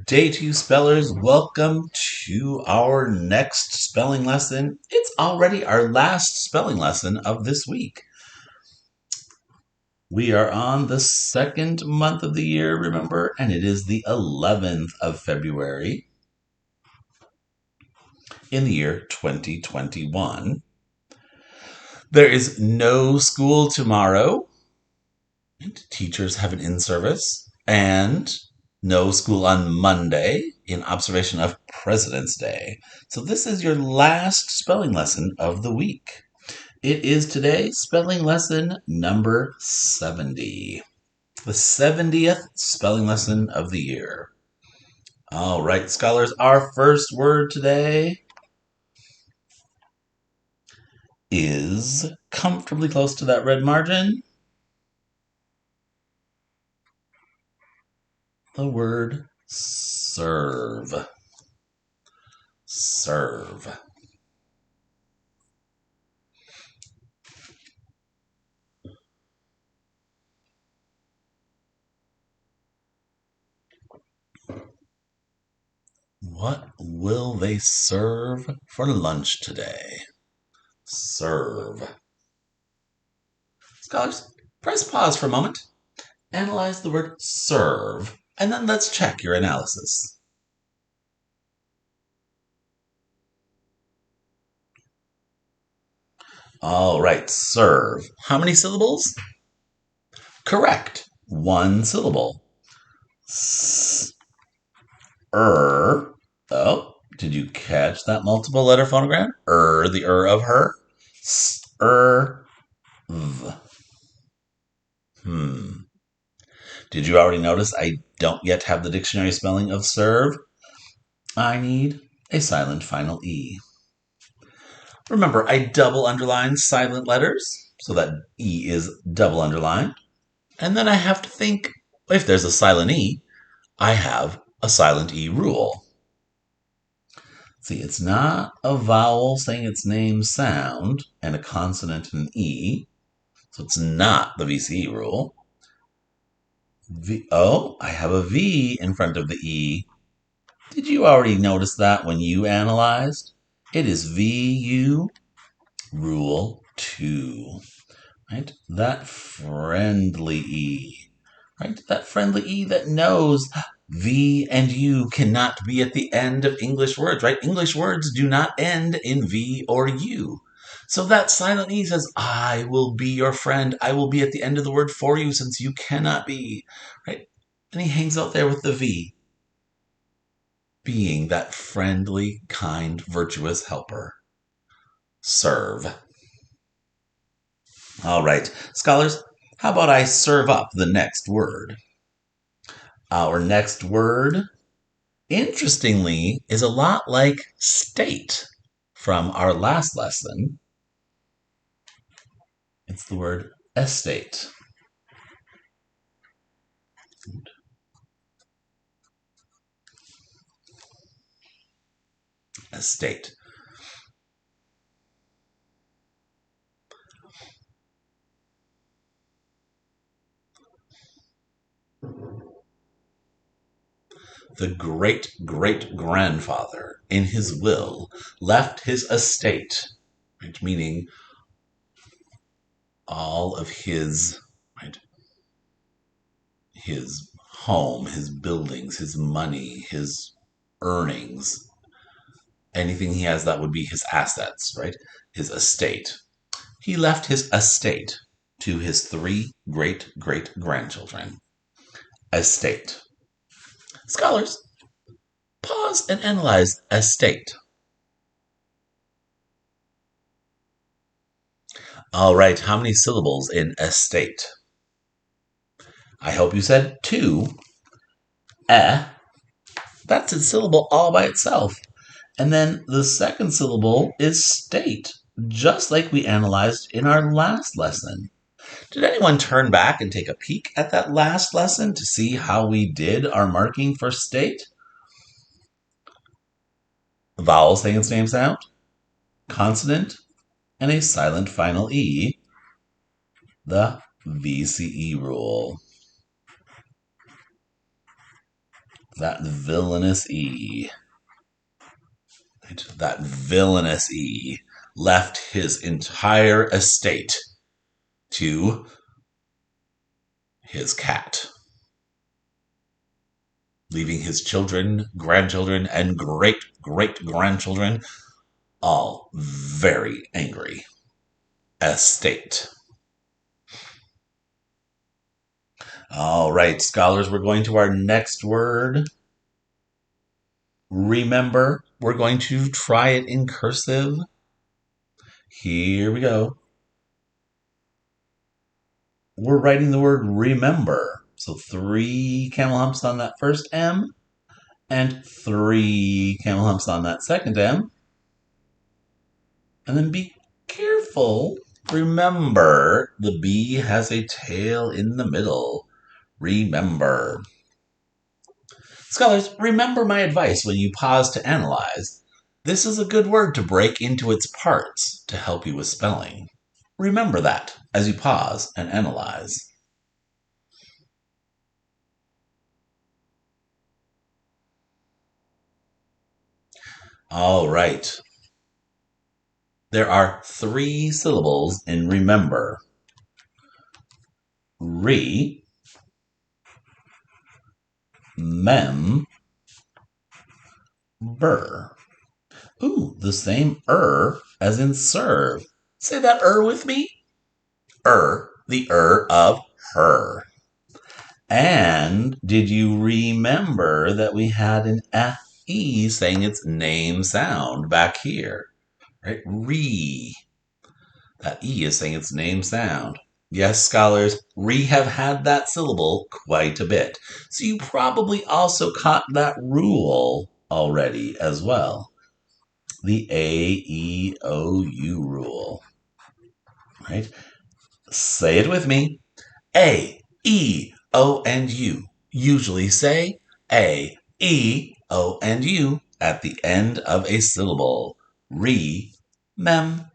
Good day to you, spellers. Welcome to our next spelling lesson. It's already our last spelling lesson of this week. We are on the second month of the year, remember, and it is the 11th of February in the year 2021. There is no school tomorrow. Teachers have an in-service, and no school on Monday in observation of President's Day. So this is your last spelling lesson of the week. It is today spelling lesson number 70, the 70th spelling lesson of the year. All right, scholars, our first word today is comfortably close to that red margin. The word serve. Serve. What will they serve for lunch today? Serve. Scholars, press pause for a moment. Analyze the word serve, and then let's check your analysis. All right, serve. How many syllables? Correct. One syllable. Oh, did you catch that multiple letter phonogram? The of her. V. Did you already notice I don't yet have the dictionary spelling of serve? I need a silent final E. Remember, I double underline silent letters, so that E is double underlined. And then I have to think, if there's a silent E, I have a silent E rule. See, it's not a vowel saying its name sound and a consonant and an E, so it's not the VCE rule. I have a V in front of the E. Did you already notice that when you analyzed? It is VU rule 2, right? That friendly E, right? That friendly E that knows V and U cannot be at the end of English words, right? English words do not end in V or U. So that silent E says, I will be your friend. I will be at the end of the word for you since you cannot be, right? And he hangs out there with the V, being that friendly, kind, virtuous helper. Serve. All right, scholars, how about I serve up the next word? Our next word, interestingly, is a lot like state from our last lesson. It's the word estate. Estate. The great-great-grandfather, in his will, left his estate, right, meaning all of his, right, his home, his buildings, his money, his earnings, anything he has that would be his assets, right? His estate. He left his estate to his 3 great-great-grandchildren. Estate. Scholars, pause and analyze estate. All right, how many syllables in estate? I hope you said 2. That's a syllable all by itself. And then the second syllable is state, just like we analyzed in our last lesson. Did anyone turn back and take a peek at that last lesson to see how we did our marking for state? Vowel saying its name sound, consonant, and a silent final E, the VCE rule. That villainous E. That villainous E left his entire estate to his cat, leaving his children, grandchildren, and great great grandchildren all very angry. Estate. All right, scholars, we're going to our next word. Remember, we're going to try it in cursive. Here we go. We're writing the word remember. So 3 camel humps on that first M and 3 camel humps on that second M. And then be careful. Remember, the B has a tail in the middle. Remember. Scholars, remember my advice when you pause to analyze. This is a good word to break into its parts to help you with spelling. Remember that as you pause and analyze. All right. There are 3 syllables in remember. Re, mem, bur. Ooh, the same as in serve. Say that with me. The of her. And did you remember that we had an FE saying its name sound back here? Right? Re. That E is saying its name sound. Yes, scholars, re have had that syllable quite a bit. So you probably also caught that rule already as well. The A-E-O-U rule. Right? Say it with me. A, E, O, and U. Usually say A, E, O, and U at the end of a syllable. Remember.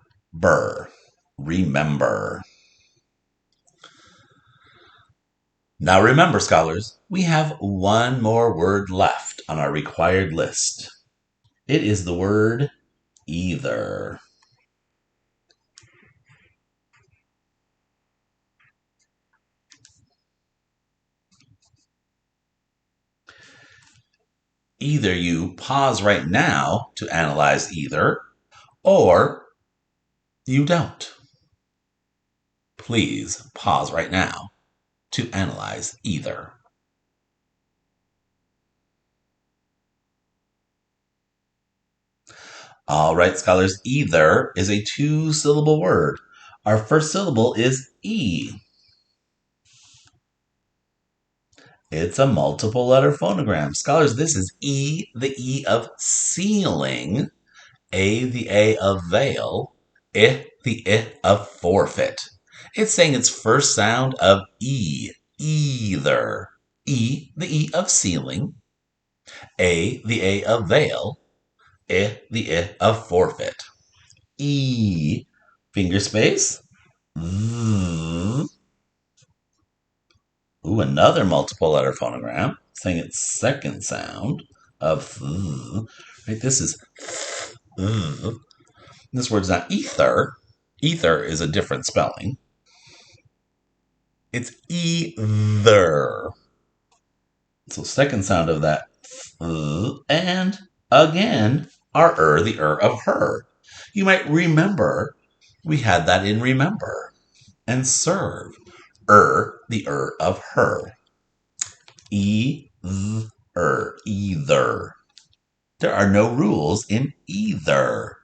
Remember. Now remember, scholars, we have one more word left on our required list. It is the word either. Either you pause right now to analyze either, or you don't. Please pause right now to analyze either. All right, scholars, either is a 2-syllable word. Our first syllable is E. It's a multiple letter phonogram. Scholars, this is E, the E of ceiling, A, the A of veil, I, the I of forfeit. It's saying its first sound of E, either. E, the E of ceiling, A, the A of veil, I, the I of forfeit. E, finger space, Z. Ooh, another multiple letter phonogram, saying its second sound of th. Right, this is th. This word's not ether. Ether is a different spelling. It's either. So second sound of that th, and again our the of her. You might remember we had that in remember. And serve. The of her. Either. There are no rules in either.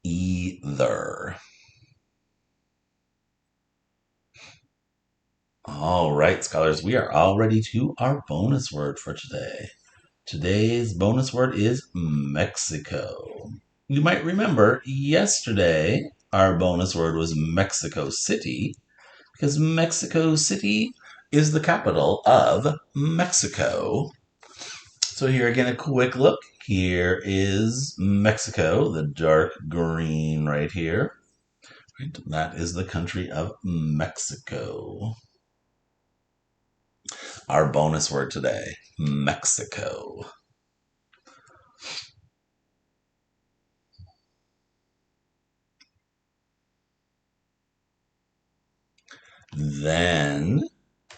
Either. All right, scholars, we are all ready to our bonus word for today. Today's bonus word is Mexico. You might remember yesterday our bonus word was Mexico City, because Mexico City is the capital of Mexico. So here again, a quick look. Here is Mexico, the dark green right here. Right, that is the country of Mexico. Our bonus word today, Mexico. Then,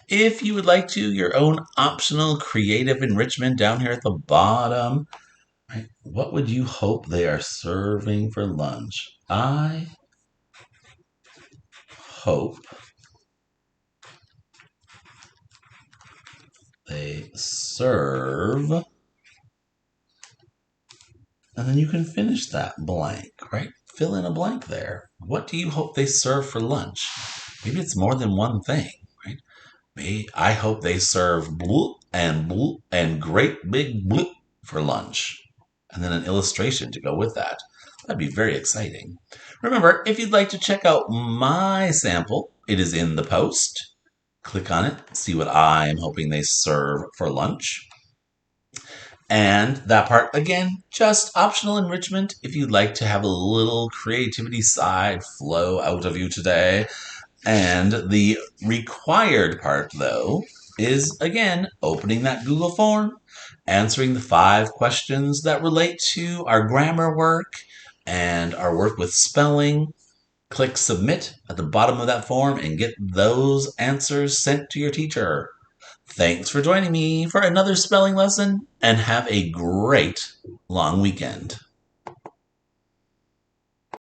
if you would like to, your own optional creative enrichment down here at the bottom. Right? What would you hope they are serving for lunch? I hope they serve, and then you can finish that blank, right? Fill in a blank there. What do you hope they serve for lunch? Maybe it's more than one thing, right? I hope they serve blue and great big blue for lunch. And then an illustration to go with that. That'd be very exciting. Remember, if you'd like to check out my sample, it is in the post. Click on it, see what I am hoping they serve for lunch. And that part, again, just optional enrichment if you'd like to have a little creativity side flow out of you today. And the required part, though, is again opening that Google form, answering the 5 questions that relate to our grammar work and our work with spelling. Click submit at the bottom of that form and get those answers sent to your teacher. Thanks for joining me for another spelling lesson, and have a great long weekend.